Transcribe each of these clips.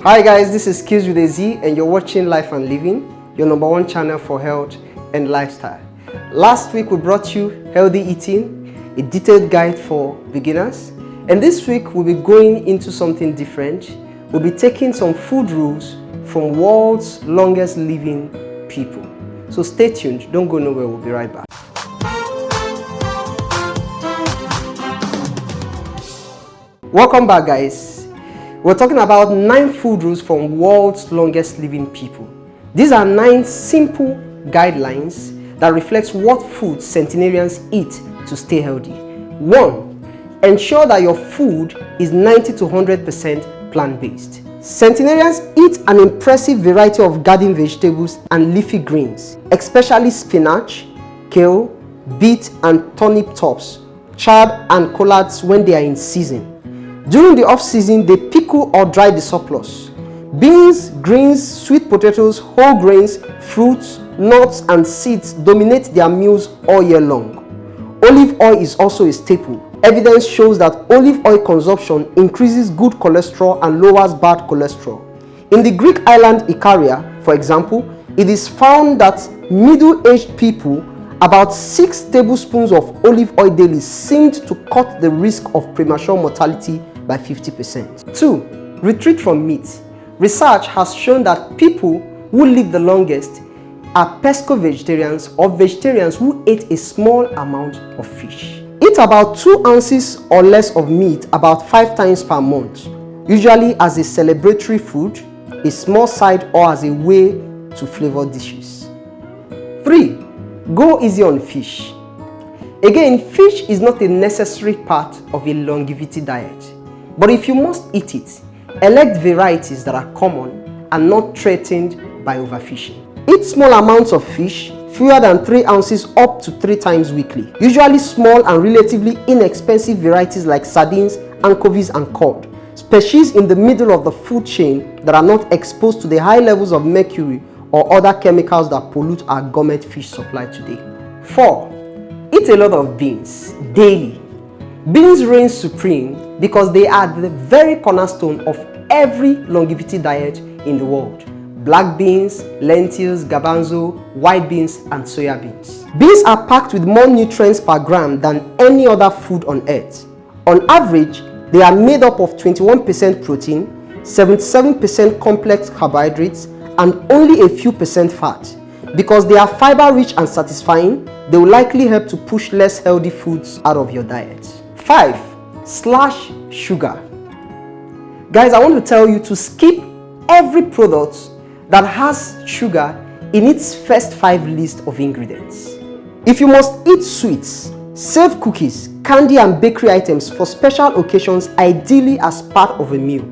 Hi guys, this is Skills with a Z and you're watching Life and Living, your #1 channel for health and lifestyle. Last week we brought you healthy eating, a detailed guide for beginners. And this week we'll be going into something different. We'll be taking some food rules from world's longest living people. So stay tuned, don't go nowhere, we'll be right back. Welcome back guys. We're talking about 9 food rules from world's longest living people. These are 9 simple guidelines that reflect what foods centenarians eat to stay healthy. 1. Ensure that your food is 90 to 100% plant-based. Centenarians eat an impressive variety of garden vegetables and leafy greens, especially spinach, kale, beet and turnip tops, chard and collards when they are in season. During the off-season, they pickle or dry the surplus. Beans, greens, sweet potatoes, whole grains, fruits, nuts, and seeds dominate their meals all year long. Olive oil is also a staple. Evidence shows that olive oil consumption increases good cholesterol and lowers bad cholesterol. In the Greek island Ikaria, for example, it is found that middle-aged people about 6 tablespoons of olive oil daily seemed to cut the risk of premature mortality by 50%. 2. Retreat from meat. Research has shown that people who live the longest are pesco-vegetarians or vegetarians who ate a small amount of fish. Eat about 2 ounces or less of meat about 5 times per month, usually as a celebratory food, a small side, or as a way to flavor dishes. 3. Go easy on fish. Again, fish is not a necessary part of a longevity diet, but if you must eat it, elect varieties that are common and not threatened by overfishing. Eat small amounts of fish, fewer than 3 ounces up to 3 times weekly. Usually small and relatively inexpensive varieties like sardines, anchovies and cod. Species in the middle of the food chain that are not exposed to the high levels of mercury or other chemicals that pollute our gourmet fish supply today. 4. Eat a lot of beans daily. Beans reign supreme because they are the very cornerstone of every longevity diet in the world. Black beans, lentils, garbanzo, white beans, and soya beans. Beans are packed with more nutrients per gram than any other food on earth. On average, they are made up of 21% protein, 77% complex carbohydrates, and only a few percent fat. Because they are fiber rich and satisfying, they will likely help to push less healthy foods out of your diet. 5. Slash sugar. Guys, I want to tell you to skip every product that has sugar in its first 5 list of ingredients. If you must eat sweets, save cookies, candy and bakery items for special occasions, ideally as part of a meal.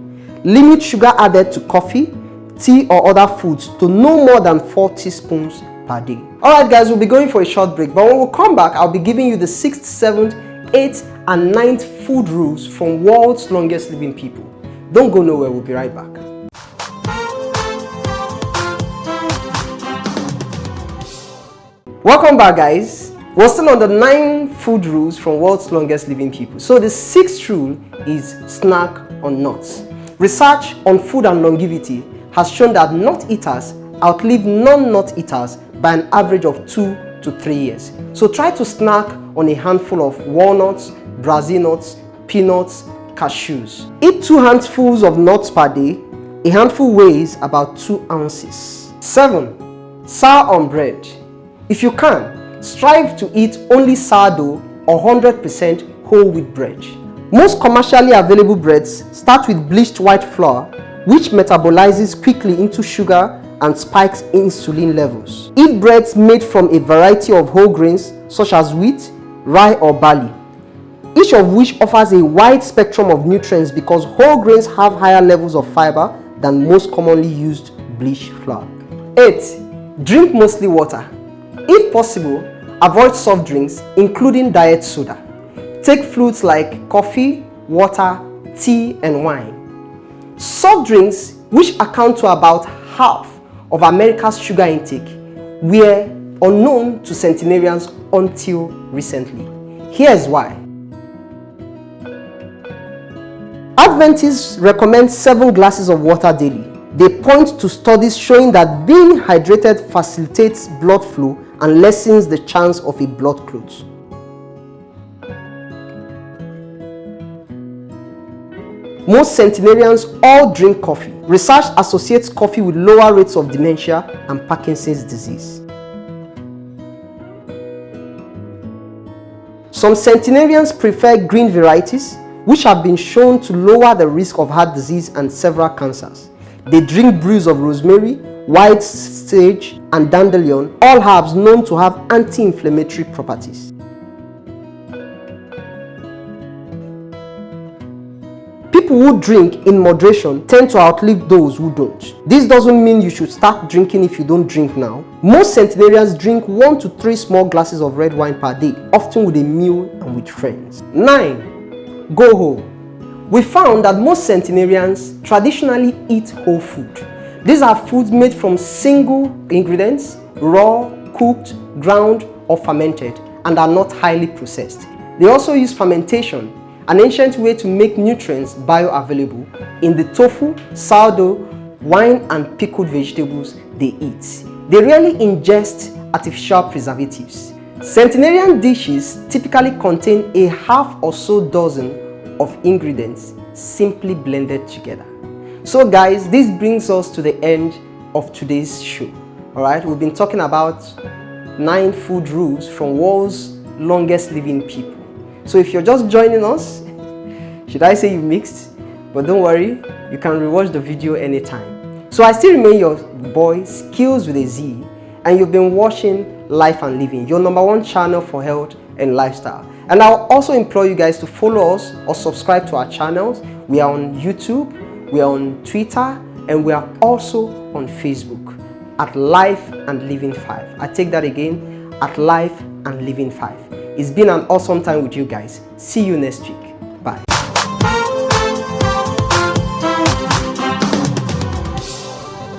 Limit sugar added to coffee, tea or other foods to no more than 4 teaspoons per day. Alright guys, we'll be going for a short break, but when we come back, I'll be giving you the 6th, 7th, 8th and 9th food rules from world's longest living people. Don't go nowhere, we'll be right back. Welcome back guys. We're still on the 9 food rules from world's longest living people. So the 6th rule is snack on nuts. Research on food and longevity has shown that nut eaters outlive non-nut eaters by an average of 2 to 3 years. So try to snack on a handful of walnuts, Brazil nuts, peanuts, cashews. Eat 2 handfuls of nuts per day. A handful weighs about 2 ounces. 7. Sour on bread. If you can, strive to eat only sourdough or 100% whole wheat bread. Most commercially available breads start with bleached white flour, which metabolizes quickly into sugar and spikes insulin levels. Eat breads made from a variety of whole grains such as wheat, rye or barley, each of which offers a wide spectrum of nutrients because whole grains have higher levels of fiber than most commonly used bleached flour. 8. Drink mostly water. If possible, avoid soft drinks, including diet soda. Take fluids like coffee, water, tea, and wine. Soft drinks, which account to about half of America's sugar intake, were unknown to centenarians until recently. Here's why. Adventists recommend 7 glasses of water daily. They point to studies showing that being hydrated facilitates blood flow and lessens the chance of a blood clot. Most centenarians all drink coffee. Research associates coffee with lower rates of dementia and Parkinson's disease. Some centenarians prefer green varieties, which have been shown to lower the risk of heart disease and several cancers. They drink brews of rosemary, white sage, and dandelion, all herbs known to have anti-inflammatory properties. People who drink in moderation tend to outlive those who don't. This doesn't mean you should start drinking if you don't drink now. Most centenarians drink 1 to 3 small glasses of red wine per day, often with a meal and with friends. 9. Go whole. We found that most centenarians traditionally eat whole food. These are foods made from single ingredients, raw, cooked, ground, or fermented, and are not highly processed. They also use fermentation, an ancient way to make nutrients bioavailable, in the tofu, sourdough, wine, and pickled vegetables they eat. They rarely ingest artificial preservatives. Centenarian dishes typically contain a half or so dozen of ingredients simply blended together. So guys, this brings us to the end of today's show. Alright, we've been talking about 9 food rules from world's longest living people. So if you're just joining us, should I say you mixed? But don't worry, you can rewatch the video anytime. So I still remain your boy, Skills with a Z, and you've been watching Life and Living, your #1 channel for health and lifestyle. And I'll also implore you guys to follow us or subscribe to our channels. We are on YouTube, we are on Twitter, and we are also on Facebook at Life and Living 5. I take that again, at Life and Living 5. It's been an awesome time with you guys. See you next week.